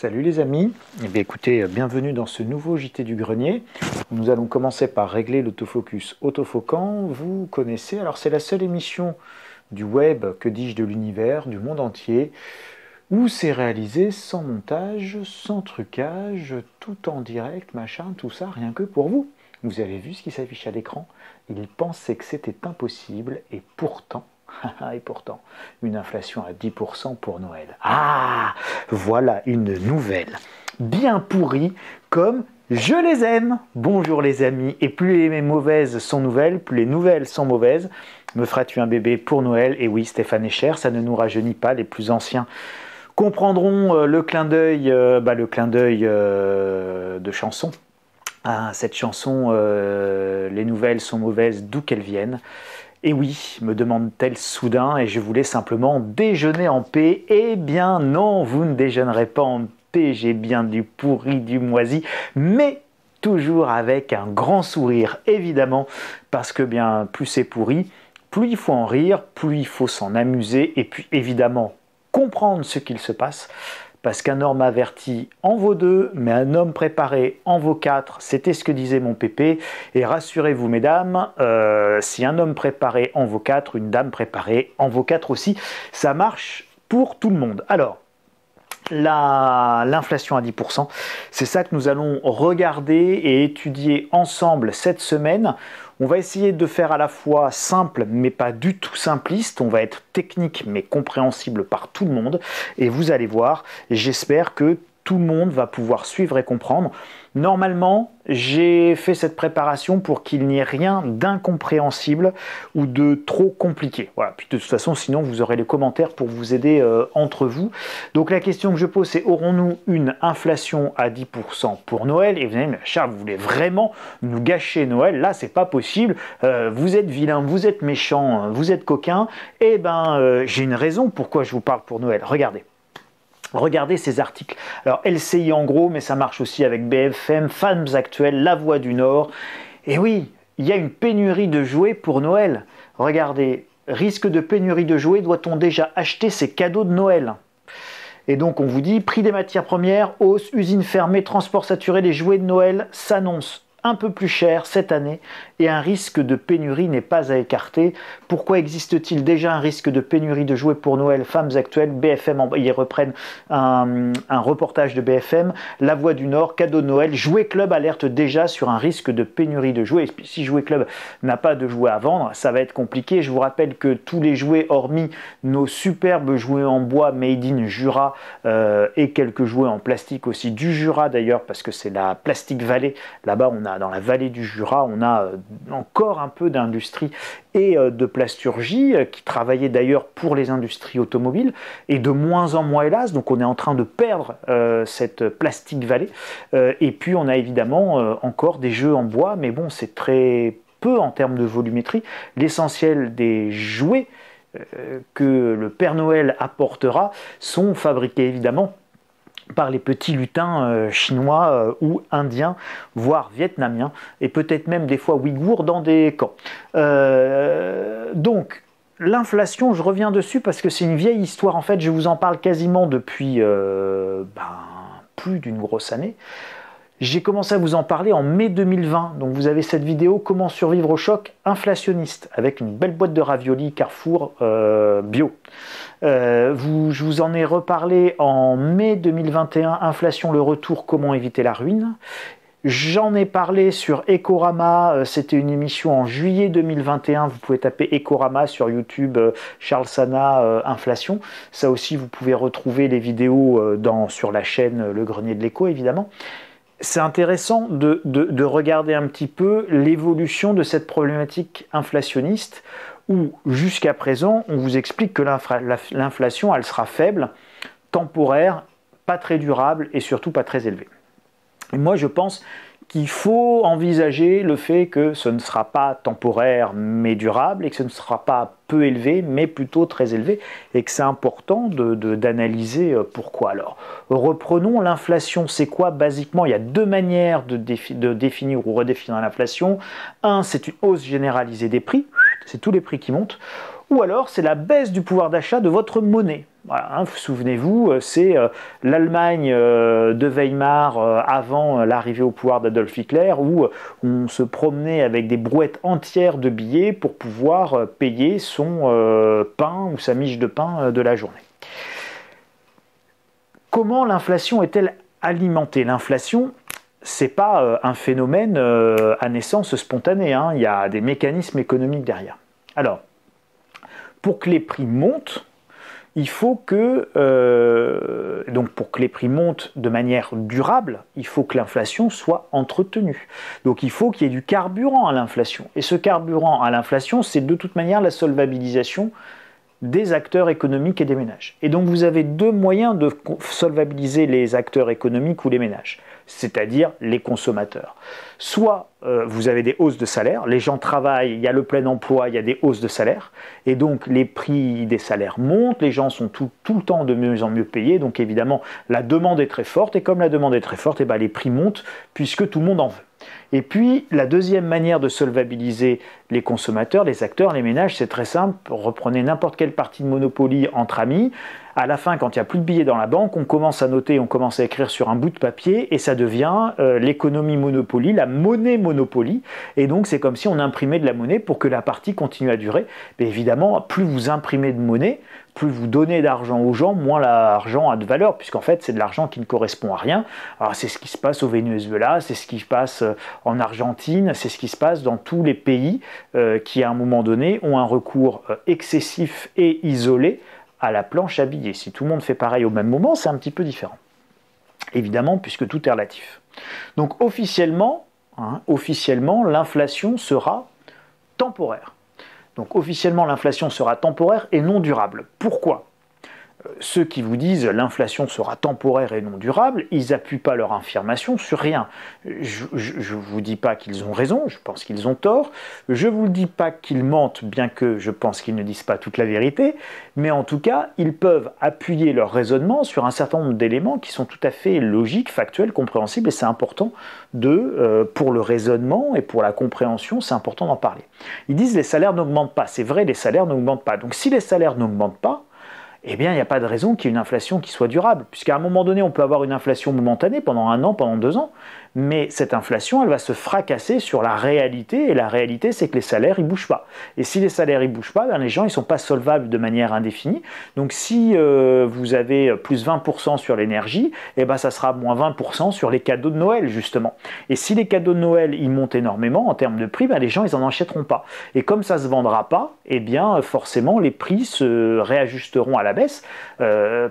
Salut les amis, eh bien, écoutez, bienvenue dans ce nouveau JT du Grenier. Nous allons commencer par régler l'autofocus autofocant. Vous connaissez, alors c'est la seule émission du web, que dis-je, de l'univers, du monde entier, où c'est réalisé sans montage, sans trucage, tout en direct, machin, tout ça, rien que pour vous. Vous avez vu ce qui s'affiche à l'écran? Ils pensaient que c'était impossible, et pourtant, une inflation à 10% pour Noël. Ah, voilà une nouvelle bien pourrie comme je les aime. Bonjour les amis, et plus les mauvaises sont nouvelles, plus les nouvelles sont mauvaises. Me feras-tu un bébé pour Noël? Et oui, Stéphane est cher, ça ne nous rajeunit pas, les plus anciens comprendront le clin d'œil de chanson. Ah, cette chanson, les nouvelles sont mauvaises d'où qu'elles viennent. Et oui, me demande-t-elle soudain, et je voulais simplement déjeuner en paix. Eh bien non, vous ne déjeunerez pas en paix, j'ai bien du pourri, du moisi, mais toujours avec un grand sourire, évidemment, parce que bien plus c'est pourri, plus il faut en rire, plus il faut s'en amuser, et puis évidemment comprendre ce qu'il se passe. Parce qu'un homme averti en vaut deux, mais un homme préparé en vaut quatre. C'était ce que disait mon pépé. Et rassurez-vous, mesdames, si un homme préparé en vaut quatre, une dame préparée en vaut quatre aussi. Ça marche pour tout le monde. Alors, l'inflation à 10%, c'est ça que nous allons regarder et étudier ensemble cette semaine. On va essayer de faire à la fois simple mais pas du tout simpliste, on va être technique mais compréhensible par tout le monde et vous allez voir, j'espère que tout le monde va pouvoir suivre et comprendre. Normalement, j'ai fait cette préparation pour qu'il n'y ait rien d'incompréhensible ou de trop compliqué. Voilà. Puis de toute façon, sinon, vous aurez les commentaires pour vous aider entre vous. Donc la question que je pose, c'est aurons-nous une inflation à 10% pour Noël? Et vous allez me dire, Charles, vous voulez vraiment nous gâcher Noël? Là, c'est pas possible. Vous êtes vilain, vous êtes méchant, vous êtes coquin. Eh ben, j'ai une raison pourquoi je vous parle pour Noël. Regardez. Regardez ces articles. Alors LCI en gros, mais ça marche aussi avec BFM, Femmes Actuelles, La Voix du Nord. Et oui, il y a une pénurie de jouets pour Noël. Regardez, risque de pénurie de jouets, doit-on déjà acheter ses cadeaux de Noël? Et donc on vous dit, prix des matières premières, hausse, usines fermées, transport saturé, les jouets de Noël s'annoncent un peu plus cher cette année et un risque de pénurie n'est pas à écarter. Pourquoi existe-t-il déjà un risque de pénurie de jouets pour Noël? Femmes Actuelles, BFM, ils reprennent un reportage de BFM, La Voix du Nord, cadeau de Noël, Jouet Club alerte déjà sur un risque de pénurie de jouets. Et si Jouet Club n'a pas de jouets à vendre, ça va être compliqué. Je vous rappelle que tous les jouets, hormis nos superbes jouets en bois made in Jura et quelques jouets en plastique aussi du Jura d'ailleurs, parce que c'est la Plastic Valley. Là-bas, dans la vallée du Jura, on a encore un peu d'industrie et de plasturgie qui travaillait d'ailleurs pour les industries automobiles et de moins en moins hélas, donc on est en train de perdre cette Plastic Valley et puis on a évidemment encore des jeux en bois, mais bon, c'est très peu en termes de volumétrie. L'essentiel des jouets que le Père Noël apportera sont fabriqués évidemment par les petits lutins chinois ou indiens, voire vietnamiens, et peut-être même des fois ouïghours dans des camps. Donc, l'inflation, je reviens dessus parce que c'est une vieille histoire. En fait, je vous en parle quasiment depuis plus d'une grosse année. J'ai commencé à vous en parler en mai 2020, donc vous avez cette vidéo « Comment survivre au choc inflationniste » avec une belle boîte de raviolis Carrefour bio. Je vous en ai reparlé en mai 2021, « Inflation, le retour, comment éviter la ruine ». J'en ai parlé sur Ecorama, c'était une émission en juillet 2021, vous pouvez taper Ecorama sur YouTube, Charles Sana, inflation. Ça aussi, vous pouvez retrouver les vidéos sur la chaîne Le Grenier de l'Écho, évidemment. C'est intéressant de regarder un petit peu l'évolution de cette problématique inflationniste où jusqu'à présent on vous explique que l'inflation elle sera faible, temporaire, pas très durable et surtout pas très élevée. Et moi je pense qu'il faut envisager le fait que ce ne sera pas temporaire mais durable et que ce ne sera pas peu élevé mais plutôt très élevé et que c'est important d'analyser pourquoi. Alors reprenons l'inflation, c'est quoi basiquement? Il y a deux manières de définir ou redéfinir l'inflation. Un, c'est une hausse généralisée des prix c'est tous les prix qui montent, ou alors c'est la baisse du pouvoir d'achat de votre monnaie. Voilà, hein, souvenez-vous, c'est l'Allemagne de Weimar avant l'arrivée au pouvoir d'Adolf Hitler, où on se promenait avec des brouettes entières de billets pour pouvoir payer son pain ou sa miche de pain de la journée. Comment l'inflation est-elle alimentée? L'inflation, c'est pas un phénomène à naissance spontanée, hein. Il y a des mécanismes économiques derrière. Alors, pour que les prix montent, il faut que, donc pour que les prix montent de manière durable, il faut que l'inflation soit entretenue. Donc il faut qu'il y ait du carburant à l'inflation. Et ce carburant à l'inflation, c'est de toute manière la solvabilisation des acteurs économiques et des ménages. Et donc vous avez deux moyens de solvabiliser les acteurs économiques ou les ménages, c'est-à-dire les consommateurs. Soit vous avez des hausses de salaire, les gens travaillent, il y a le plein emploi, il y a des hausses de salaire, et donc les prix des salaires montent, les gens sont tout le temps de mieux en mieux payés, donc évidemment la demande est très forte, et comme la demande est très forte, et bien les prix montent puisque tout le monde en veut. Et puis, la deuxième manière de solvabiliser les consommateurs, les acteurs, les ménages, c'est très simple. Reprenez n'importe quelle partie de Monopoly entre amis. À la fin, quand il n'y a plus de billets dans la banque, on commence à noter, on commence à écrire sur un bout de papier et ça devient l'économie Monopoly, la monnaie Monopoly. Et donc, c'est comme si on imprimait de la monnaie pour que la partie continue à durer. Mais évidemment, plus vous imprimez de monnaie, plus vous donnez d'argent aux gens, moins l'argent a de valeur, puisqu'en fait, c'est de l'argent qui ne correspond à rien. Alors, c'est ce qui se passe au Venezuela, c'est ce qui se passe en Argentine, c'est ce qui se passe dans tous les pays qui, à un moment donné, ont un recours excessif et isolé à la planche à billets. Si tout le monde fait pareil au même moment, c'est un petit peu différent. Évidemment, puisque tout est relatif. Donc, officiellement, l'inflation sera temporaire. Donc officiellement, l'inflation sera temporaire et non durable. Pourquoi ? Ceux qui vous disent l'inflation sera temporaire et non durable, ils n'appuient pas leur affirmation sur rien. Je ne vous dis pas qu'ils ont raison, je pense qu'ils ont tort. Je ne vous dis pas qu'ils mentent, bien que je pense qu'ils ne disent pas toute la vérité. Mais en tout cas, ils peuvent appuyer leur raisonnement sur un certain nombre d'éléments qui sont tout à fait logiques, factuels, compréhensibles. Et c'est important pour le raisonnement et pour la compréhension, c'est important d'en parler. Ils disent les salaires n'augmentent pas. C'est vrai, les salaires n'augmentent pas. Donc si les salaires n'augmentent pas, eh bien, il n'y a pas de raison qu'il y ait une inflation qui soit durable. Puisqu'à un moment donné, on peut avoir une inflation momentanée pendant 1 an, pendant 2 ans, mais cette inflation, elle va se fracasser sur la réalité, et la réalité, c'est que les salaires, ils ne bougent pas. Et si les salaires, ils ne bougent pas, ben les gens, ils ne sont pas solvables de manière indéfinie. Donc, si vous avez plus 20% sur l'énergie, eh ben, ça sera moins 20% sur les cadeaux de Noël, justement. Et si les cadeaux de Noël, ils montent énormément en termes de prix, ben, les gens, ils n'en achèteront pas. Et comme ça ne se vendra pas, eh bien, forcément, les prix se réajusteront à la baisse,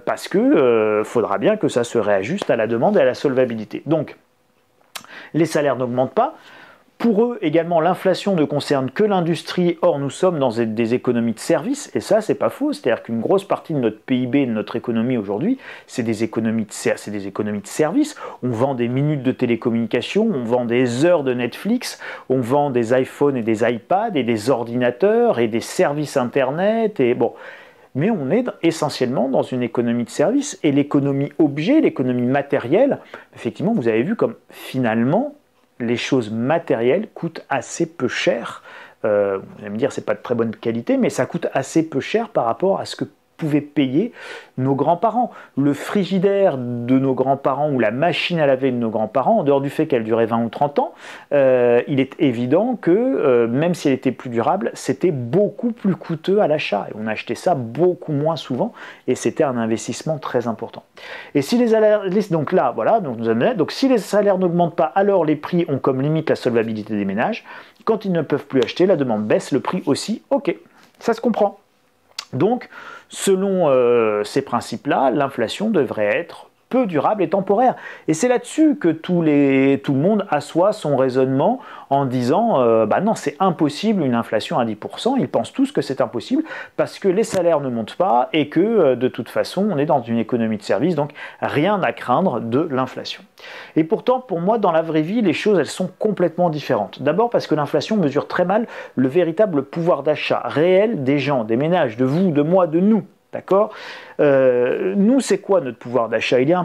parce que faudra bien que ça se réajuste à la demande et à la solvabilité. Donc, les salaires n'augmentent pas. Pour eux, également, l'inflation ne concerne que l'industrie. Or, nous sommes dans des économies de services, et ça, c'est pas faux. C'est-à-dire qu'une grosse partie de notre PIB, de notre économie aujourd'hui, c'est des économies de services. On vend des minutes de télécommunication, on vend des heures de Netflix, on vend des iPhones et des iPads, et des ordinateurs, et des services Internet, et bon... Mais on est essentiellement dans une économie de services. Et l'économie objet, l'économie matérielle, effectivement, vous avez vu comme finalement, les choses matérielles coûtent assez peu cher. Vous allez me dire, c'est pas de très bonne qualité, mais ça coûte assez peu cher par rapport à ce que pouvaient payer nos grands-parents. Le frigidaire de nos grands-parents ou la machine à laver de nos grands-parents, en dehors du fait qu'elle durait 20 ou 30 ans, il est évident que même si elle était plus durable, c'était beaucoup plus coûteux à l'achat. Et on achetait ça beaucoup moins souvent et c'était un investissement très important. Et si les salaires, donc là, voilà, donc si les salaires n'augmentent pas, alors les prix ont comme limite la solvabilité des ménages. Quand ils ne peuvent plus acheter, la demande baisse, le prix aussi. Ok, ça se comprend. Donc, selon ces principes-là, l'inflation devrait être peu durable et temporaire. Et c'est là-dessus que tout le monde assoit son raisonnement en disant bah non, c'est impossible une inflation à 10%. Ils pensent tous que c'est impossible parce que les salaires ne montent pas et que de toute façon, on est dans une économie de service, donc rien à craindre de l'inflation. Et pourtant, pour moi, dans la vraie vie, les choses, elles sont complètement différentes. D'abord parce que l'inflation mesure très mal le véritable pouvoir d'achat réel des gens, des ménages, de vous, de moi, de nous. D'accord ? Nous, c'est quoi notre pouvoir d'achat ? Il est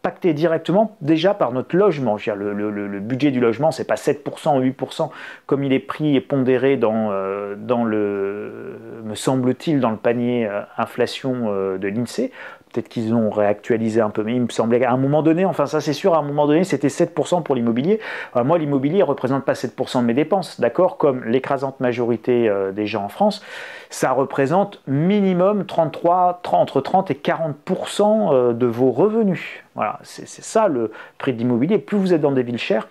impacté directement déjà par notre logement. Je veux dire, le budget du logement, c'est pas 7% ou 8% comme il est pris et pondéré me semble-t-il, dans le panier inflation de l'INSEE. Peut-être qu'ils ont réactualisé un peu, mais il me semblait qu'à un moment donné, enfin ça c'est sûr, à un moment donné c'était 7% pour l'immobilier. Moi l'immobilier ne représente pas 7% de mes dépenses, d'accord, comme l'écrasante majorité des gens en France, ça représente minimum entre 30 et 40% de vos revenus. Voilà, c'est ça le prix de l'immobilier. Plus vous êtes dans des villes chères,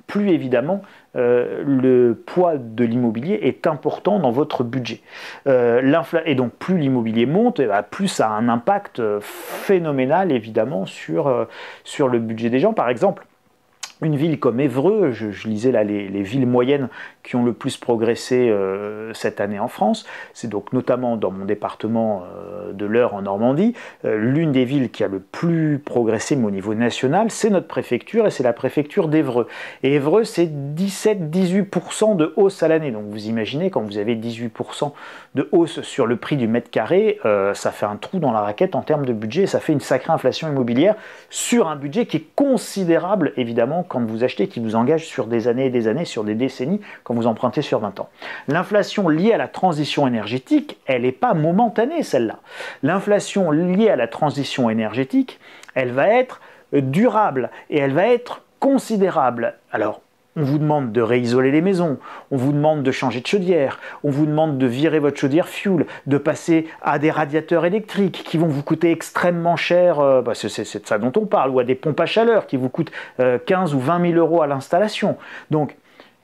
plus évidemment le poids de l'immobilier est important dans votre budget. Et donc plus l'immobilier monte, plus ça a un impact phénoménal évidemment sur le budget des gens. Par exemple, une ville comme Évreux, je lisais là les villes moyennes qui ont le plus progressé cette année en France, c'est donc notamment dans mon département de l'Eure en Normandie, l'une des villes qui a le plus progressé, mais au niveau national, c'est notre préfecture, et c'est la préfecture d'Évreux. Et Évreux, c'est 17-18% de hausse à l'année, donc vous imaginez, quand vous avez 18% de hausse sur le prix du mètre carré, ça fait un trou dans la raquette en termes de budget, et ça fait une sacrée inflation immobilière sur un budget qui est considérable, évidemment, quand vous achetez, qui vous engage sur des années et des années, sur des décennies, quand vous empruntez sur 20 ans. L'inflation liée à la transition énergétique, elle n'est pas momentanée, celle-là. L'inflation liée à la transition énergétique, elle va être durable et elle va être considérable. Alors, on vous demande de réisoler les maisons, on vous demande de changer de chaudière, on vous demande de virer votre chaudière fuel, de passer à des radiateurs électriques qui vont vous coûter extrêmement cher, c'est de ça dont on parle, ou à des pompes à chaleur qui vous coûtent 15 ou 20 000 euros à l'installation. Donc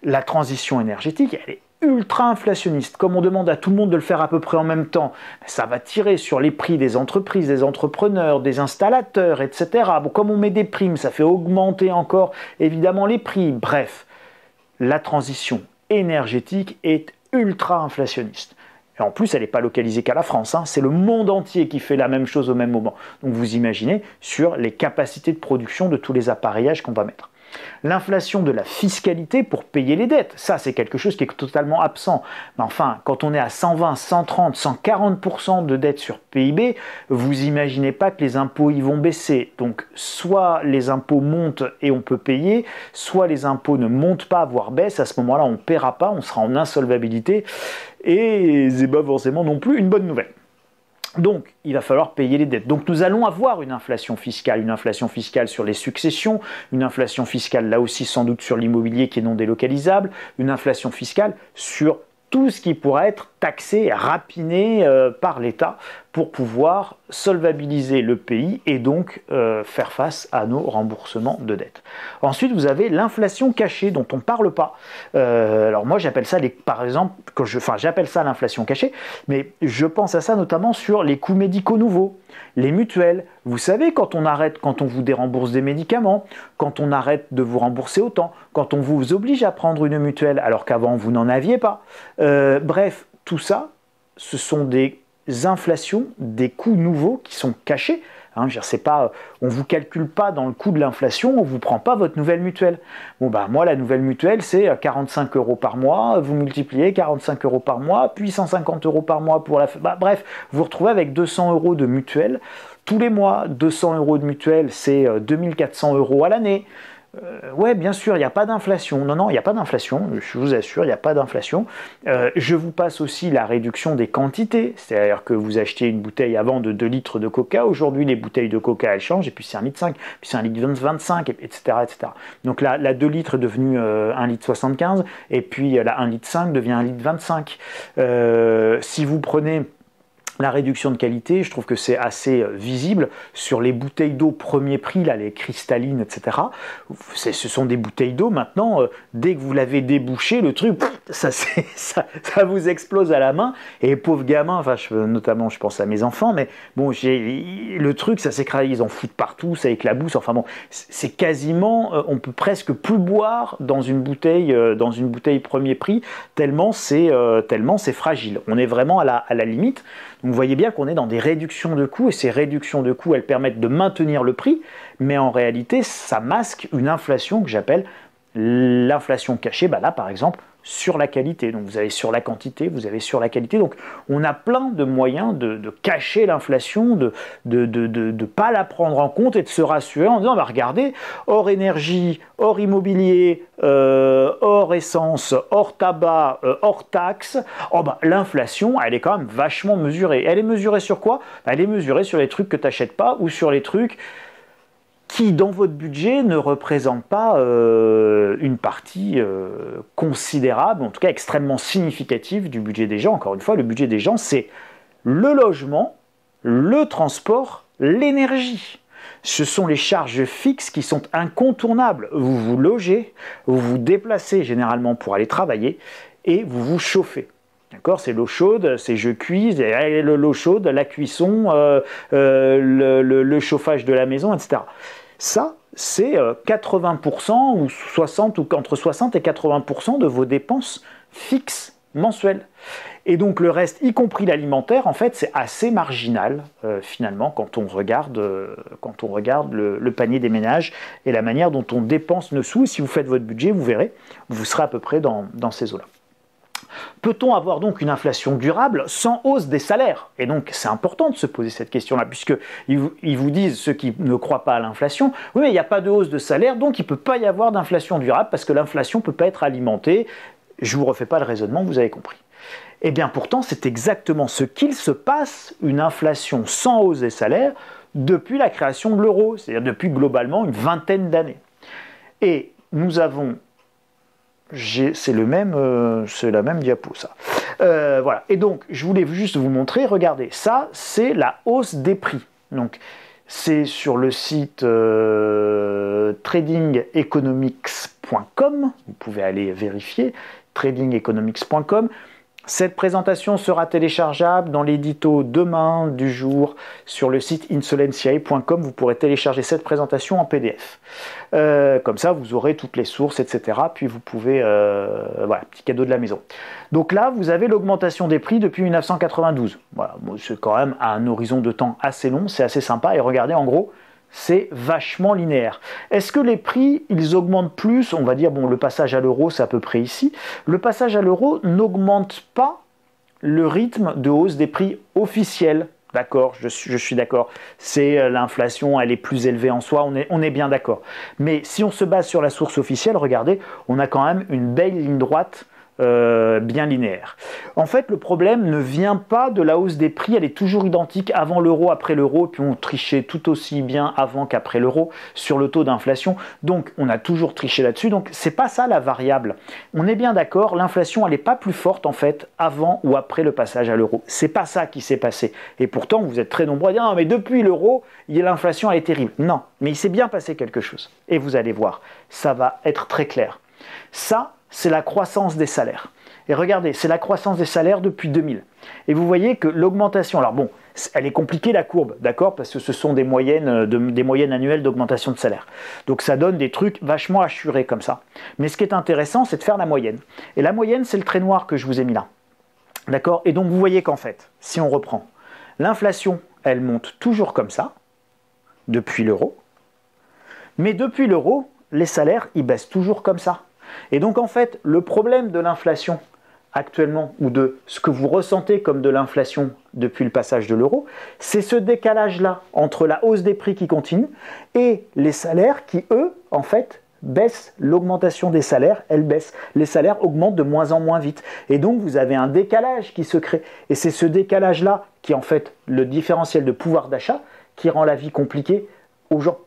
la transition énergétique, elle est ultra inflationniste. Comme on demande à tout le monde de le faire à peu près en même temps, ça va tirer sur les prix des entreprises, des entrepreneurs, des installateurs, etc. Bon, comme on met des primes, ça fait augmenter encore évidemment les prix. Bref, la transition énergétique est ultra inflationniste. Et en plus, elle n'est pas localisée qu'à la France, hein. C'est le monde entier qui fait la même chose au même moment. Donc vous imaginez sur les capacités de production de tous les appareillages qu'on va mettre. L'inflation de la fiscalité pour payer les dettes, ça c'est quelque chose qui est totalement absent. Mais enfin, quand on est à 120, 130, 140% de dette sur PIB, vous imaginez pas que les impôts y vont baisser. Donc soit les impôts montent et on peut payer, soit les impôts ne montent pas, voire baissent. À ce moment-là, on ne paiera pas, on sera en insolvabilité. Et c'est pas forcément non plus une bonne nouvelle. Donc, il va falloir payer les dettes. Donc, nous allons avoir une inflation fiscale sur les successions, une inflation fiscale là aussi sans doute sur l'immobilier qui est non délocalisable, une inflation fiscale sur tout ce qui pourra être taxé, rapiné par l'État pour pouvoir solvabiliser le pays et donc faire face à nos remboursements de dettes. Ensuite, vous avez l'inflation cachée dont on ne parle pas. Alors moi, j'appelle ça, par exemple, j'appelle ça l'inflation cachée, mais je pense à ça notamment sur les coûts médicaux nouveaux, les mutuelles. Vous savez, quand on vous dérembourse des médicaments, quand on arrête de vous rembourser autant, quand on vous oblige à prendre une mutuelle alors qu'avant vous n'en aviez pas. Bref, tout ça, ce sont des inflations, des coûts nouveaux qui sont cachés. Hein, on ne vous calcule pas dans le coût de l'inflation, on ne vous prend pas votre nouvelle mutuelle. Bon, moi, la nouvelle mutuelle, c'est 45 euros par mois, vous multipliez 45 euros par mois, puis 150 euros par mois pour bref, vous vous retrouvez avec 200 euros de mutuelle. Tous les mois, 200 euros de mutuelle, c'est 2400 euros à l'année. Ouais, bien sûr, il n'y a pas d'inflation. Non, il n'y a pas d'inflation, je vous assure, il n'y a pas d'inflation. Je vous passe aussi la réduction des quantités, c'est-à-dire que vous achetiez une bouteille avant de 2 litres de coca, aujourd'hui les bouteilles de coca elles changent, et puis c'est 1,5 litre, puis c'est 1,25 litre, etc., etc. Donc la 2 litres est devenue 1,75 litre, et puis la 1,5 litre devient 1,25 litre. Si vous prenez la réduction de qualité, je trouve que c'est assez visible sur les bouteilles d'eau premier prix, là, les cristallines, etc. Ce sont des bouteilles d'eau maintenant, dès que vous l'avez débouché, le truc, ça vous explose à la main. Et pauvres gamins, notamment je pense à mes enfants, mais bon, le truc, ça s'écrase, ils en foutent partout, ça éclabousse, enfin bon, c'est quasiment, on peut presque plus boire dans une bouteille premier prix, tellement c'est fragile. On est vraiment à la limite. Donc vous voyez bien qu'on est dans des réductions de coûts, et ces réductions de coûts, elles permettent de maintenir le prix, mais en réalité, ça masque une inflation que j'appelle l'inflation cachée. Là, par exemple, sur la qualité. Donc vous avez sur la quantité, vous avez sur la qualité. Donc on a plein de moyens de cacher l'inflation, de ne pas la prendre en compte et de se rassurer en disant, bah, regardez, hors énergie, hors immobilier, hors essence, hors tabac, hors taxes, oh bah, l'inflation, elle est quand même vachement mesurée. Elle est mesurée sur quoi? Elle est mesurée sur les trucs que tu n'achètes pas ou sur les trucs qui, dans votre budget, ne représentent pas une partie considérable, en tout cas extrêmement significative du budget des gens. Encore une fois, le budget des gens, c'est le logement, le transport, l'énergie. Ce sont les charges fixes qui sont incontournables. Vous vous logez, vous vous déplacez généralement pour aller travailler et vous vous chauffez. D'accord, c'est l'eau chaude, c'est je cuis, l'eau chaude, la cuisson, le chauffage de la maison, etc. Ça, c'est 80% ou 60 ou entre 60 et 80% de vos dépenses fixes mensuelles. Et donc le reste, y compris l'alimentaire, en fait, c'est assez marginal finalement quand on regarde le panier des ménages et la manière dont on dépense nos sous. Si vous faites votre budget, vous verrez, vous serez à peu près dans ces eaux-là. Peut-on avoir donc une inflation durable sans hausse des salaires? Et donc c'est important de se poser cette question-là, puisqu'ils vous disent, ceux qui ne croient pas à l'inflation, oui mais il n'y a pas de hausse de salaire, donc il ne peut pas y avoir d'inflation durable, parce que l'inflation ne peut pas être alimentée. Je ne vous refais pas le raisonnement, vous avez compris. Eh bien pourtant c'est exactement ce qu'il se passe, une inflation sans hausse des salaires, depuis la création de l'euro, c'est-à-dire depuis globalement une vingtaine d'années. Et nous avons... c'est la même diapo, ça. Voilà. Et donc, je voulais juste vous montrer, regardez, ça, c'est la hausse des prix. Donc, c'est sur le site tradingeconomics.com. Vous pouvez aller vérifier, tradingeconomics.com. Cette présentation sera téléchargeable dans l'édito demain du jour sur le site insolentiae.com. Vous pourrez télécharger cette présentation en PDF. Comme ça, vous aurez toutes les sources, etc. Puis vous pouvez... voilà, petit cadeau de la maison. Donc là, vous avez l'augmentation des prix depuis 1992. Voilà, bon, c'est quand même à un horizon de temps assez long, c'est assez sympa. Et regardez, en gros, c'est vachement linéaire. Est-ce que les prix, ils augmentent plus? On va dire, bon, le passage à l'euro, c'est à peu près ici. Le passage à l'euro n'augmente pas le rythme de hausse des prix officiels. D'accord, je suis d'accord. C'est l'inflation, elle est plus élevée en soi, on est bien d'accord. Mais si on se base sur la source officielle, regardez, on a quand même une belle ligne droite bien linéaire. En fait, le problème ne vient pas de la hausse des prix, elle est toujours identique avant l'euro, après l'euro, puis on trichait tout aussi bien avant qu'après l'euro sur le taux d'inflation, donc on a toujours triché là-dessus, donc c'est pas ça la variable. On est bien d'accord, l'inflation elle n'est pas plus forte en fait avant ou après le passage à l'euro. C'est pas ça qui s'est passé. Et pourtant, vous êtes très nombreux à dire non mais depuis l'euro, l'inflation elle est terrible. Non, mais il s'est bien passé quelque chose. Et vous allez voir, ça va être très clair. Ça, c'est la croissance des salaires. Et regardez, c'est la croissance des salaires depuis 2000. Et vous voyez que l'augmentation, alors bon, elle est compliquée la courbe, d'accord, parce que ce sont des moyennes annuelles d'augmentation de salaire. Donc ça donne des trucs vachement assurés comme ça. Mais ce qui est intéressant, c'est de faire la moyenne. Et la moyenne, c'est le trait noir que je vous ai mis là. D'accord? Et donc vous voyez qu'en fait, si on reprend, l'inflation, elle monte toujours comme ça, depuis l'euro. Mais depuis l'euro, les salaires, ils baissent toujours comme ça. Et donc en fait, le problème de l'inflation actuellement, ou de ce que vous ressentez comme de l'inflation depuis le passage de l'euro, c'est ce décalage-là entre la hausse des prix qui continue et les salaires qui, eux, en fait, baissent. L'augmentation des salaires, elle baisse. Les salaires augmentent de moins en moins vite. Et donc vous avez un décalage qui se crée. Et c'est ce décalage-là qui est en fait le différentiel de pouvoir d'achat qui rend la vie compliquée aux gens.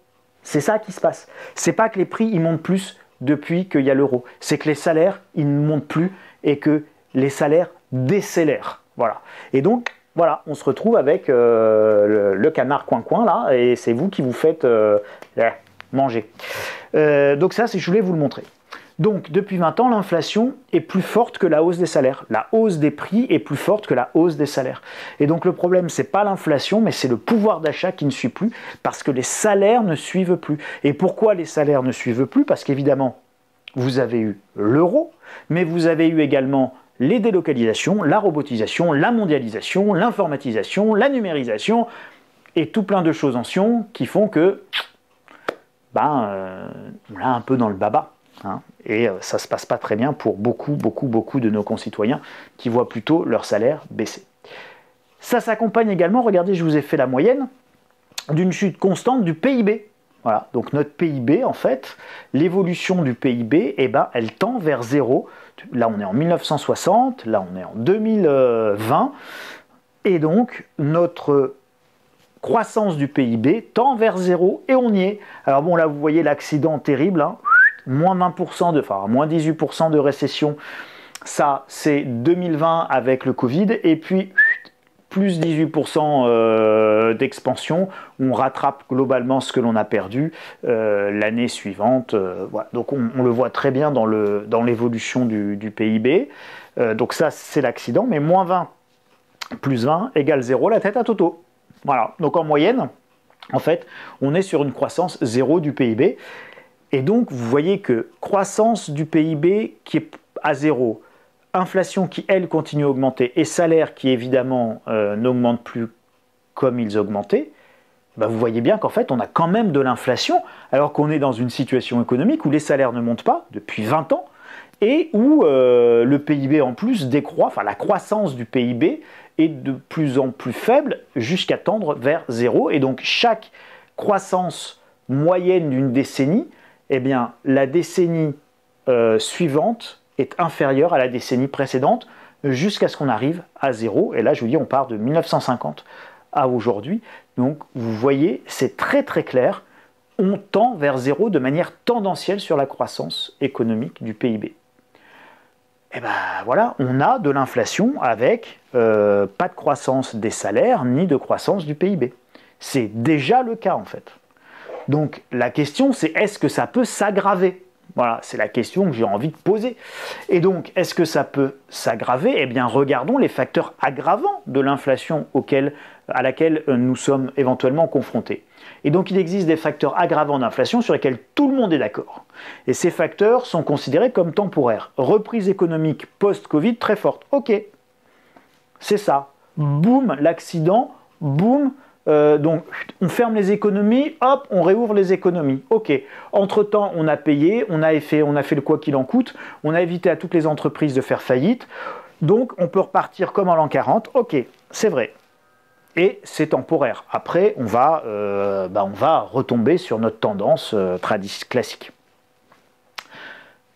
C'est ça qui se passe. C'est pas que les prix ils montent plus depuis qu'il y a l'euro. C'est que les salaires, ils ne montent plus et que les salaires décélèrent. Voilà. Et donc, voilà, on se retrouve avec le canard coin-coin là, et c'est vous qui vous faites manger. Donc ça, je voulais vous le montrer. Donc, depuis 20 ans, l'inflation est plus forte que la hausse des salaires. La hausse des prix est plus forte que la hausse des salaires. Et donc, le problème, c'est pas l'inflation, mais c'est le pouvoir d'achat qui ne suit plus, parce que les salaires ne suivent plus. Et pourquoi les salaires ne suivent plus? Parce qu'évidemment, vous avez eu l'euro, mais vous avez eu également les délocalisations, la robotisation, la mondialisation, l'informatisation, la numérisation, et tout plein de choses en sion qui font que, on l'a un peu dans le baba. hein, et ça ne se passe pas très bien pour beaucoup de nos concitoyens qui voient plutôt leur salaire baisser. Ça s'accompagne également, regardez, je vous ai fait la moyenne, d'une chute constante du PIB. Voilà, donc notre PIB, en fait, l'évolution du PIB, eh ben, elle tend vers zéro. Là, on est en 1960, là, on est en 2020, et donc notre croissance du PIB tend vers zéro, et on y est. Alors bon, là, vous voyez l'accident terrible, hein, moins 20%, moins 18% de récession, ça, c'est 2020 avec le Covid, et puis plus 18% d'expansion, on rattrape globalement ce que l'on a perdu l'année suivante. Voilà. Donc on le voit très bien dans l'évolution du PIB. Donc ça, c'est l'accident, mais moins 20 plus 20 égale 0, la tête à Toto. Voilà, donc en moyenne, en fait, on est sur une croissance zéro du PIB. Et donc, vous voyez que croissance du PIB qui est à zéro, inflation qui, elle, continue à augmenter, et salaire qui, évidemment, n'augmente plus comme ils augmentaient, ben vous voyez bien qu'en fait, on a quand même de l'inflation, alors qu'on est dans une situation économique où les salaires ne montent pas depuis 20 ans, et où le PIB en plus décroît, enfin la croissance du PIB est de plus en plus faible jusqu'à tendre vers zéro. Et donc chaque croissance moyenne d'une décennie, eh bien la décennie suivante est inférieure à la décennie précédente jusqu'à ce qu'on arrive à zéro. Et là, je vous dis, on part de 1950 à aujourd'hui. Donc vous voyez, c'est très très clair. On tend vers zéro de manière tendancielle sur la croissance économique du PIB. Et ben voilà, on a de l'inflation avec pas de croissance des salaires ni de croissance du PIB. C'est déjà le cas en fait. Donc la question c'est est-ce que ça peut s'aggraver? Voilà, c'est la question que j'ai envie de poser. Et donc, est-ce que ça peut s'aggraver? Eh bien, regardons les facteurs aggravants de l'inflation à laquelle nous sommes éventuellement confrontés. Et donc, il existe des facteurs aggravants d'inflation sur lesquels tout le monde est d'accord. Et ces facteurs sont considérés comme temporaires. Reprise économique post-Covid très forte. Ok, c'est ça. Boum, l'accident, boum. Donc on ferme les économies, hop, on réouvre les économies. Ok. Entre-temps, on a payé, on a fait le quoi qu'il en coûte, on a évité à toutes les entreprises de faire faillite. Donc on peut repartir comme en l'an 40. Ok, c'est vrai. Et c'est temporaire. Après, on va retomber sur notre tendance classique.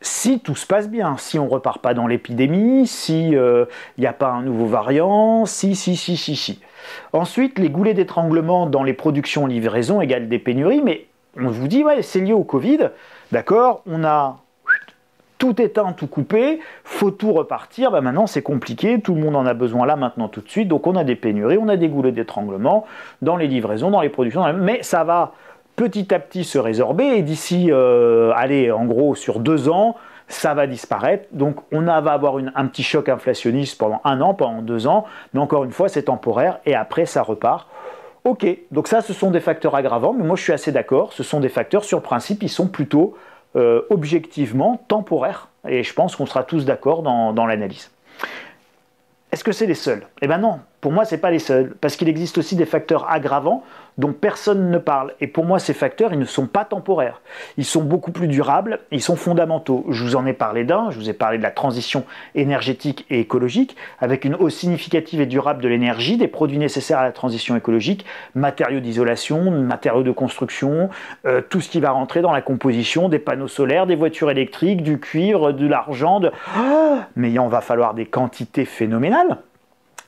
Si tout se passe bien, si on ne repart pas dans l'épidémie, si il n'y a pas un nouveau variant, si. Ensuite, les goulets d'étranglement dans les productions livraisons égale des pénuries, mais on vous dit, ouais, c'est lié au Covid, d'accord, on a tout éteint, tout coupé, faut tout repartir, bah maintenant c'est compliqué, tout le monde en a besoin là, maintenant, tout de suite, donc on a des pénuries, on a des goulets d'étranglement dans les livraisons, dans les productions, mais ça va petit à petit se résorber, et d'ici, en gros, sur 2 ans, ça va disparaître. Donc on va avoir un petit choc inflationniste pendant 1 an, pendant 2 ans, mais encore une fois, c'est temporaire, et après, ça repart. Ok, donc ça, ce sont des facteurs aggravants, mais moi, je suis assez d'accord, ce sont des facteurs, sur le principe, ils sont plutôt objectivement temporaires, et je pense qu'on sera tous d'accord dans l'analyse. Est-ce que c'est les seuls? Eh bien non, pour moi, ce n'est pas les seuls, parce qu'il existe aussi des facteurs aggravants dont personne ne parle. Et pour moi, ces facteurs, ils ne sont pas temporaires. Ils sont beaucoup plus durables, ils sont fondamentaux. Je vous en ai parlé d'un, je vous ai parlé de la transition énergétique et écologique, avec une hausse significative et durable de l'énergie, des produits nécessaires à la transition écologique, matériaux d'isolation, matériaux de construction, tout ce qui va rentrer dans la composition des panneaux solaires, des voitures électriques, du cuivre, de l'argent, mais il en va falloir des quantités phénoménales.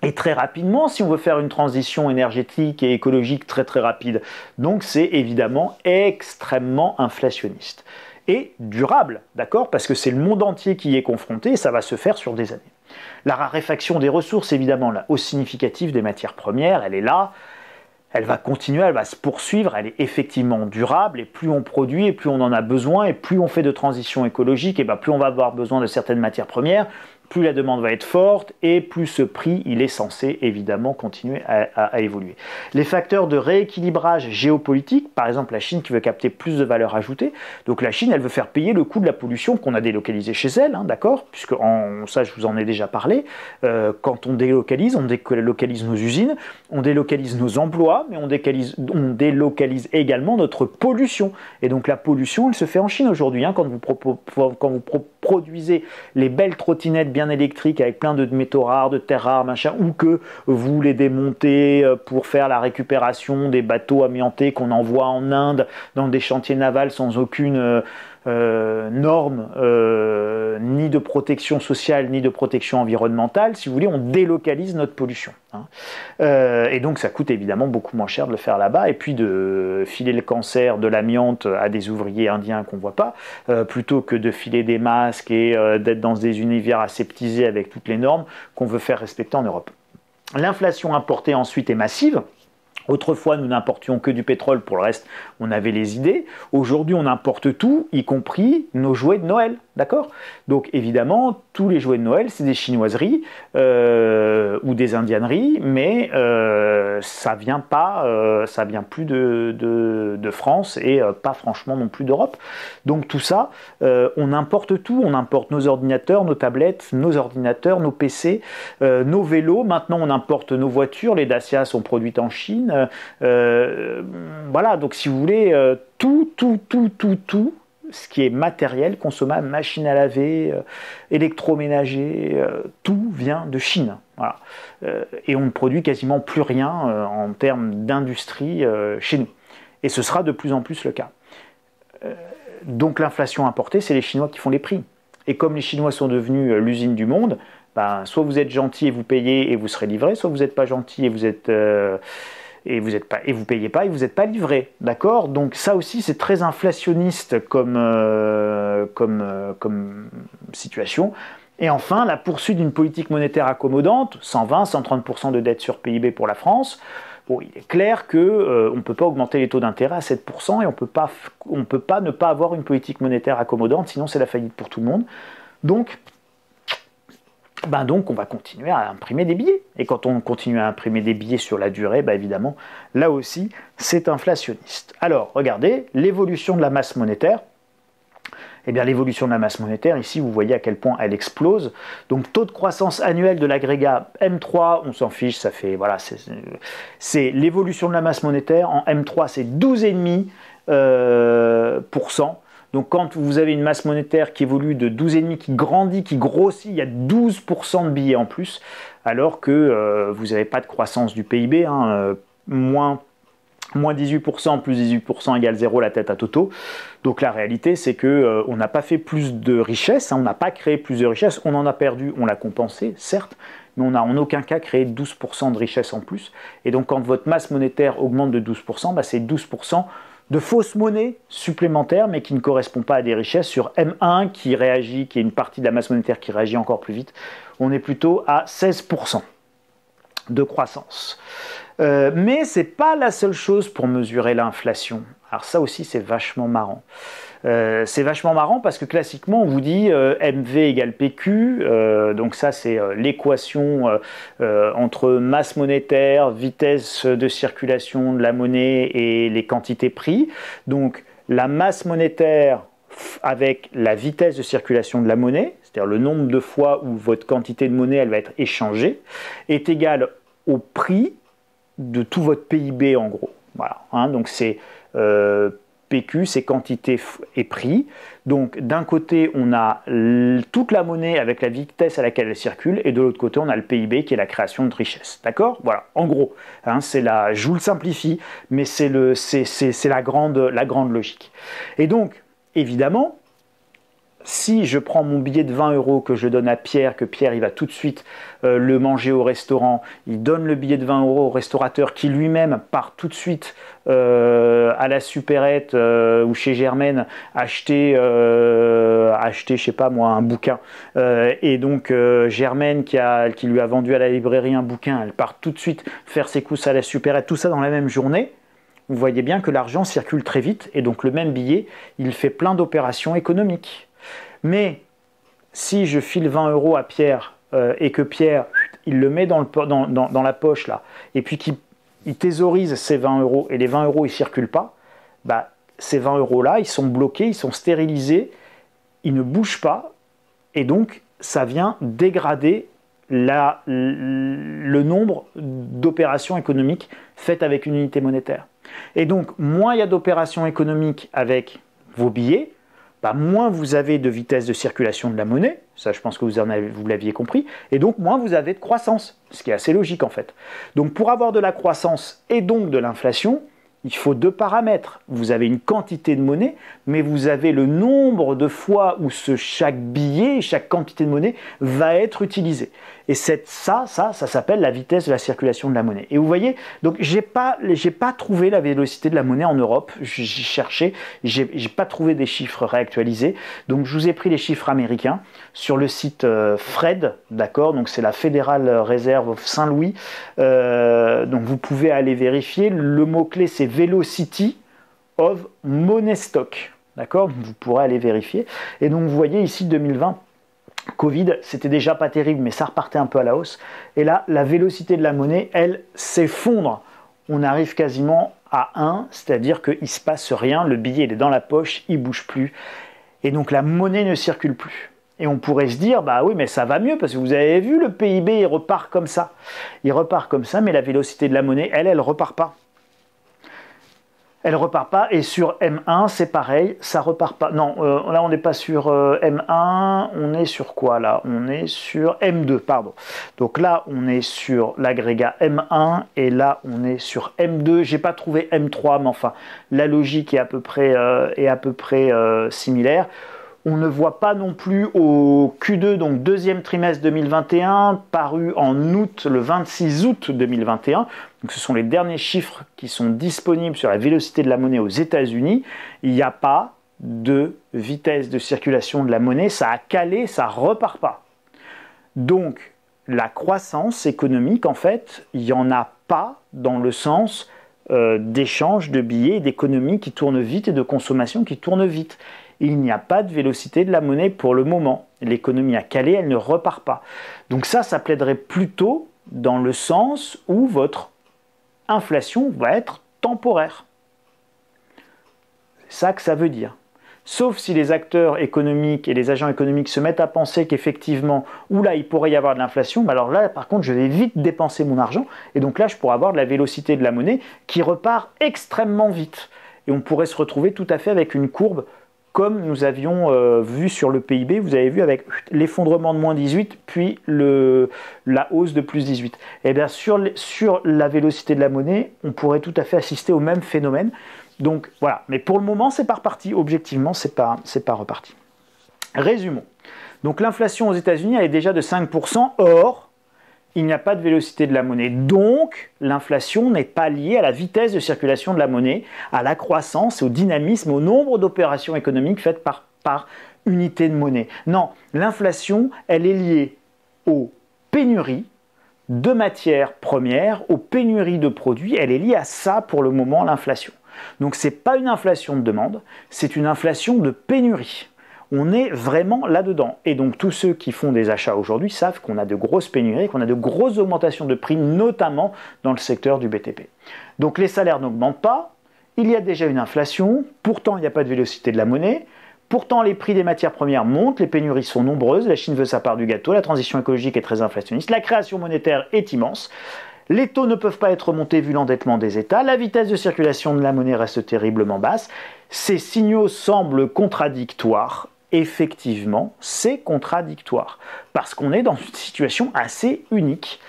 Et très rapidement, si on veut faire une transition énergétique et écologique très très rapide. Donc c'est évidemment extrêmement inflationniste. Et durable, d'accord? Parce que c'est le monde entier qui y est confronté et ça va se faire sur des années. La raréfaction des ressources, évidemment, la hausse significative des matières premières, elle est là. Elle va continuer, elle va se poursuivre, elle est effectivement durable, et plus on produit, et plus on en a besoin, et plus on fait de transition écologique, et bien plus on va avoir besoin de certaines matières premières, plus la demande va être forte et plus ce prix il est censé évidemment continuer à évoluer. Les facteurs de rééquilibrage géopolitique, par exemple la Chine qui veut capter plus de valeur ajoutée, donc la Chine elle veut faire payer le coût de la pollution qu'on a délocalisée chez elle, hein, d'accord, puisque ça je vous en ai déjà parlé, quand on délocalise nos usines, on délocalise nos emplois, mais on délocalise également notre pollution, et donc la pollution elle se fait en Chine aujourd'hui, hein, quand vous produisez les belles trottinettes bien électriques avec plein de métaux rares, de terres rares, machin, ou que vous les démontez pour faire la récupération des bateaux amiantés qu'on envoie en Inde dans des chantiers navals sans aucune norme ni de protection sociale ni de protection environnementale, si vous voulez, on délocalise notre pollution, hein. Et donc ça coûte évidemment beaucoup moins cher de le faire là-bas, et puis de filer le cancer de l'amiante à des ouvriers indiens qu'on voit pas, plutôt que de filer des masques et d'être dans des univers aseptisés avec toutes les normes qu'on veut faire respecter en Europe. L'inflation importée ensuite est massive. Autrefois, nous n'importions que du pétrole, pour le reste, on avait les idées. Aujourd'hui, on importe tout, y compris nos jouets de Noël, d'accord? Donc, évidemment, tous les jouets de Noël, c'est des chinoiseries ou des indienneries, mais ça vient plus de France et pas franchement non plus d'Europe. Donc, tout ça, on importe tout. On importe nos ordinateurs, nos tablettes, nos ordinateurs, nos PC, nos vélos. Maintenant, on importe nos voitures. Les Dacia sont produites en Chine. Voilà, donc si vous voulez, tout ce qui est matériel, consommable, machine à laver, électroménager, tout vient de Chine. Voilà. Et on ne produit quasiment plus rien en termes d'industrie chez nous. Et ce sera de plus en plus le cas. Donc l'inflation importée, c'est les Chinois qui font les prix. Et comme les Chinois sont devenus l'usine du monde, ben, soit vous êtes gentil et vous payez et vous serez livré, soit vous n'êtes pas gentil et vous êtes... et vous payez pas et vous n'êtes pas livré, d'accord? Donc ça aussi c'est très inflationniste comme situation. Et enfin, la poursuite d'une politique monétaire accommodante, 120-130% de dette sur PIB pour la France. Bon, il est clair qu'on ne peut pas augmenter les taux d'intérêt à 7% et on peut pas ne pas avoir une politique monétaire accommodante, sinon c'est la faillite pour tout le monde. Donc on va continuer à imprimer des billets. Et quand on continue à imprimer des billets sur la durée, évidemment, là aussi, c'est inflationniste. Alors, regardez, l'évolution de la masse monétaire. Eh bien, l'évolution de la masse monétaire, ici, vous voyez à quel point elle explose. Donc, taux de croissance annuel de l'agrégat M3, on s'en fiche, ça fait, voilà, c'est l'évolution de la masse monétaire. En M3, c'est 12,5%. Donc quand vous avez une masse monétaire qui évolue de 12,5, qui grandit, qui grossit, il y a 12% de billets en plus, alors que vous n'avez pas de croissance du PIB, hein, moins 18%, plus 18% égale 0, la tête à Toto. Donc la réalité, c'est qu'on n'a pas fait plus de richesse, hein, on n'a pas créé plus de richesse, on en a perdu, on l'a compensé, certes, mais on n'a en aucun cas créé 12% de richesse en plus. Et donc quand votre masse monétaire augmente de 12%, c'est 12% de fausses monnaies supplémentaires, mais qui ne correspondent pas à des richesses. Sur M1, qui est une partie de la masse monétaire qui réagit encore plus vite, on est plutôt à 16% de croissance. Mais ce n'est pas la seule chose pour mesurer l'inflation. Alors ça aussi, c'est vachement marrant. C'est vachement marrant parce que classiquement, on vous dit MV égale PQ. Donc ça, c'est l'équation entre masse monétaire, vitesse de circulation de la monnaie et les quantités prix. Donc la masse monétaire avec la vitesse de circulation de la monnaie, c'est-à-dire le nombre de fois où votre quantité de monnaie elle va être échangée, est égale au prix de tout votre PIB en gros. Voilà, hein, donc c'est PQ, c'est quantité et prix. Donc d'un côté, on a toute la monnaie avec la vitesse à laquelle elle circule, et de l'autre côté, on a le PIB qui est la création de richesse. D'accord? Voilà, en gros, hein, je vous le simplifie, mais c'est la grande logique. Et donc, évidemment, si je prends mon billet de 20 € que je donne à Pierre, que Pierre il va tout de suite le manger au restaurant, il donne le billet de 20 € au restaurateur qui lui-même part tout de suite à la supérette ou chez Germaine acheter je sais pas moi un bouquin, et donc Germaine qui lui a vendu à la librairie un bouquin, elle part tout de suite faire ses courses à la supérette, tout ça dans la même journée. Vous voyez bien que l'argent circule très vite et donc le même billet il fait plein d'opérations économiques. Mais si je file 20 € à Pierre et que Pierre, il le met dans la poche là, et puis qu'il thésaurise ces 20 € et les 20 € ils ne circulent pas, bah, ces 20 € là, ils sont bloqués, ils sont stérilisés, ils ne bougent pas, et donc ça vient dégrader le nombre d'opérations économiques faites avec une unité monétaire. Et donc, moins il y a d'opérations économiques avec vos billets, bah, moins vous avez de vitesse de circulation de la monnaie, ça je pense que vous l'aviez compris, et donc moins vous avez de croissance, ce qui est assez logique en fait. Donc pour avoir de la croissance et donc de l'inflation, il faut deux paramètres. Vous avez une quantité de monnaie, mais vous avez le nombre de fois où chaque billet, chaque quantité de monnaie va être utilisée. Et ça s'appelle la vitesse de la circulation de la monnaie. Et vous voyez, donc j'ai pas trouvé la vélocité de la monnaie en Europe. J'ai cherché, j'ai pas trouvé des chiffres réactualisés. Donc je vous ai pris les chiffres américains sur le site Fred, d'accord. Donc c'est la Federal Reserve of Saint-Louis. Donc vous pouvez aller vérifier. Le mot clé c'est Velocity of Money Stock, d'accord. Vous pourrez aller vérifier. Et donc vous voyez ici 2020. Covid, c'était déjà pas terrible, mais ça repartait un peu à la hausse. Et là, la vélocité de la monnaie, elle, s'effondre. On arrive quasiment à 1, c'est-à-dire qu'il ne se passe rien, le billet il est dans la poche, il ne bouge plus. Et donc la monnaie ne circule plus. Et on pourrait se dire, bah oui, mais ça va mieux, parce que vous avez vu, le PIB, il repart comme ça. Il repart comme ça, mais la vélocité de la monnaie, elle repart pas. Elle repart pas, et sur M1 c'est pareil, ça repart pas. Non, là on n'est pas sur M1, on est sur quoi là? On est sur M2, pardon. Donc là on est sur l'agrégat M1 et là on est sur M2. J'ai pas trouvé M3, mais enfin la logique est à peu près similaire. On ne voit pas non plus au Q2, donc deuxième trimestre 2021, paru en août, le 26 août 2021. Donc ce sont les derniers chiffres qui sont disponibles sur la vélocité de la monnaie aux États-Unis. Il n'y a pas de vitesse de circulation de la monnaie, ça a calé, ça repart pas. Donc la croissance économique, en fait, il n'y en a pas dans le sens d'échange de billets, d'économie qui tourne vite et de consommation qui tourne vite. Il n'y a pas de vélocité de la monnaie pour le moment. L'économie a calé, elle ne repart pas. Donc ça plaiderait plutôt dans le sens où votre inflation va être temporaire. C'est ça que ça veut dire. Sauf si les acteurs économiques et les agents économiques se mettent à penser qu'effectivement, oula, il pourrait y avoir de l'inflation, mais alors là, par contre, je vais vite dépenser mon argent, et donc là, je pourrais avoir de la vélocité de la monnaie qui repart extrêmement vite. Et on pourrait se retrouver tout à fait avec une courbe comme nous avions vu sur le PIB, vous avez vu avec l'effondrement de moins 18, puis la hausse de plus 18. Et bien sur la vélocité de la monnaie, on pourrait tout à fait assister au même phénomène. Donc voilà, mais pour le moment, c'est pas reparti. Objectivement, c'est pas reparti. Résumons. Donc l'inflation aux États-Unis, elle est déjà de 5%, or, il n'y a pas de vélocité de la monnaie. Donc, l'inflation n'est pas liée à la vitesse de circulation de la monnaie, à la croissance, au dynamisme, au nombre d'opérations économiques faites par unité de monnaie. Non, l'inflation, elle est liée aux pénuries de matières premières, aux pénuries de produits. Elle est liée à ça pour le moment, l'inflation. Donc, ce n'est pas une inflation de demande, c'est une inflation de pénurie. On est vraiment là-dedans. Et donc tous ceux qui font des achats aujourd'hui savent qu'on a de grosses pénuries, qu'on a de grosses augmentations de prix, notamment dans le secteur du BTP. Donc les salaires n'augmentent pas, il y a déjà une inflation, pourtant il n'y a pas de vélocité de la monnaie, pourtant les prix des matières premières montent, les pénuries sont nombreuses, la Chine veut sa part du gâteau, la transition écologique est très inflationniste, la création monétaire est immense, les taux ne peuvent pas être remontés vu l'endettement des États, la vitesse de circulation de la monnaie reste terriblement basse, ces signaux semblent contradictoires. Effectivement, c'est contradictoire, parce qu'on est dans une situation assez unique.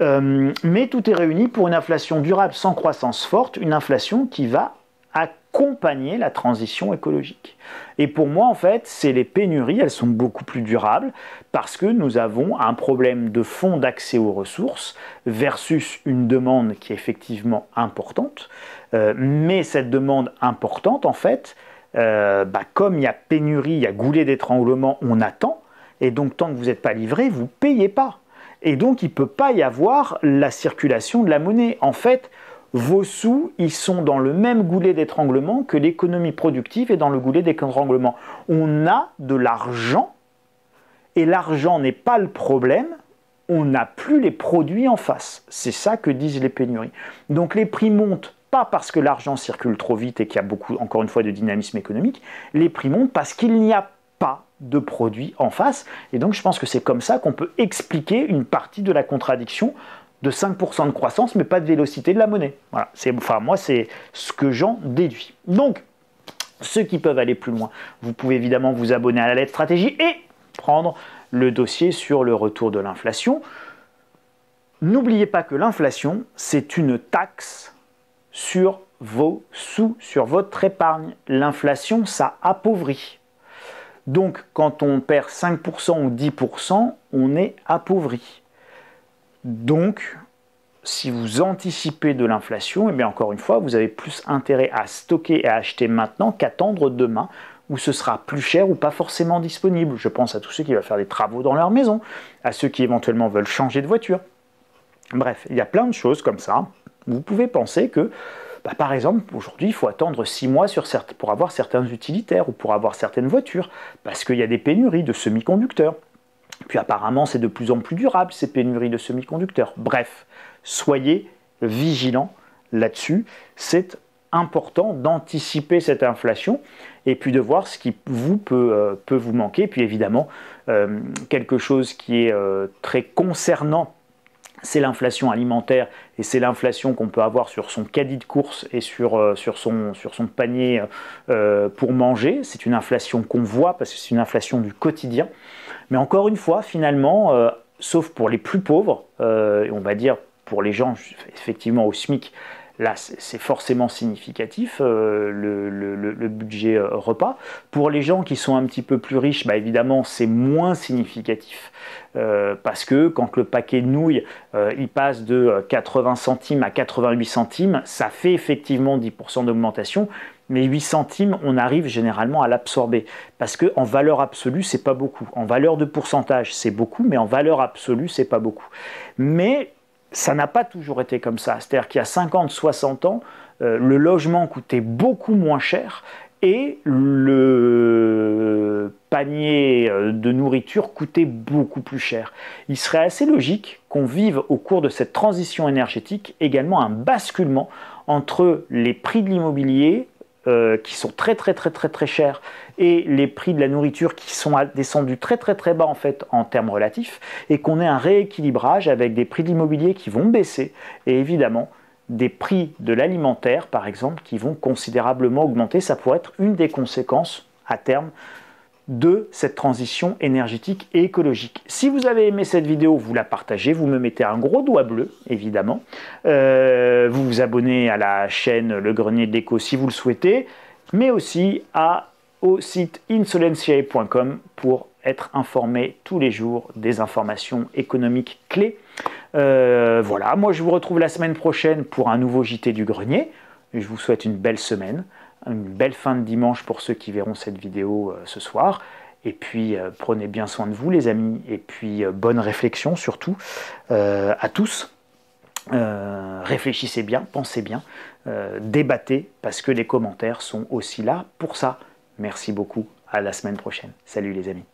Mais tout est réuni pour une inflation durable sans croissance forte, une inflation qui va accompagner la transition écologique. Et pour moi, en fait, c'est les pénuries, elles sont beaucoup plus durables, parce que nous avons un problème de fond d'accès aux ressources versus une demande qui est effectivement importante. Mais cette demande importante, en fait, comme il y a pénurie, il y a goulet d'étranglement, on attend, et donc tant que vous n'êtes pas livré, vous ne payez pas. Et donc il ne peut pas y avoir la circulation de la monnaie. En fait, vos sous, ils sont dans le même goulet d'étranglement que l'économie productive est dans le goulet d'étranglement. On a de l'argent et l'argent n'est pas le problème, on n'a plus les produits en face. C'est ça que disent les pénuries. Donc les prix montent pas parce que l'argent circule trop vite et qu'il y a beaucoup, encore une fois, de dynamisme économique. Les prix montent parce qu'il n'y a pas de produits en face. Et donc je pense que c'est comme ça qu'on peut expliquer une partie de la contradiction de 5% de croissance, mais pas de vélocité de la monnaie. Voilà. Moi, c'est ce que j'en déduis. Donc, ceux qui peuvent aller plus loin, vous pouvez évidemment vous abonner à la lettre stratégie et prendre le dossier sur le retour de l'inflation. N'oubliez pas que l'inflation, c'est une taxe sur vos sous, sur votre épargne. L'inflation, ça appauvrit. Donc, quand on perd 5% ou 10%, on est appauvri. Donc, si vous anticipez de l'inflation, et bien encore une fois, vous avez plus intérêt à stocker et à acheter maintenant qu'attendre demain, où ce sera plus cher ou pas forcément disponible. Je pense à tous ceux qui veulent faire des travaux dans leur maison, à ceux qui éventuellement veulent changer de voiture. Bref, il y a plein de choses comme ça. Vous pouvez penser que, par exemple, aujourd'hui, il faut attendre 6 mois pour avoir certains utilitaires ou pour avoir certaines voitures, parce qu'il y a des pénuries de semi-conducteurs. Puis apparemment, c'est de plus en plus durable, ces pénuries de semi-conducteurs. Bref, soyez vigilants là-dessus. C'est important d'anticiper cette inflation et puis de voir ce qui peut vous manquer. Puis évidemment, quelque chose qui est très concernant, c'est l'inflation alimentaire et c'est l'inflation qu'on peut avoir sur son caddie de course et sur son panier pour manger. C'est une inflation qu'on voit parce que c'est une inflation du quotidien. Mais encore une fois, finalement, sauf pour les plus pauvres, et on va dire pour les gens effectivement au SMIC, là c'est forcément significatif le budget repas. Pour les gens qui sont un petit peu plus riches, évidemment c'est moins significatif. Parce que quand le paquet de nouilles il passe de 80 centimes à 88 centimes, ça fait effectivement 10% d'augmentation, mais 8 centimes, on arrive généralement à l'absorber. Parce qu'en valeur absolue, c'est pas beaucoup. En valeur de pourcentage, c'est beaucoup, mais en valeur absolue, c'est pas beaucoup. Mais ça n'a pas toujours été comme ça. C'est-à-dire qu'il y a 50-60 ans, le logement coûtait beaucoup moins cher et le panier de nourriture coûtait beaucoup plus cher. Il serait assez logique qu'on vive au cours de cette transition énergétique également un basculement entre les prix de l'immobilier qui sont très chers et les prix de la nourriture qui sont descendus très bas en fait en termes relatifs, et qu'on ait un rééquilibrage avec des prix de l'immobilier qui vont baisser et évidemment des prix de l'alimentaire par exemple qui vont considérablement augmenter. Ça pourrait être une des conséquences à terme de cette transition énergétique et écologique. Si vous avez aimé cette vidéo, vous la partagez, vous me mettez un gros doigt bleu, évidemment. Vous vous abonnez à la chaîne Le Grenier de l'Éco si vous le souhaitez, mais aussi au site insolentiae.com pour être informé tous les jours des informations économiques clés. Voilà, moi je vous retrouve la semaine prochaine pour un nouveau JT du Grenier. Je vous souhaite une belle semaine. Une belle fin de dimanche pour ceux qui verront cette vidéo ce soir. Et puis, prenez bien soin de vous, les amis. Et puis, bonne réflexion surtout à tous. Réfléchissez bien, pensez bien, débattez, parce que les commentaires sont aussi là pour ça. Merci beaucoup. À la semaine prochaine. Salut les amis.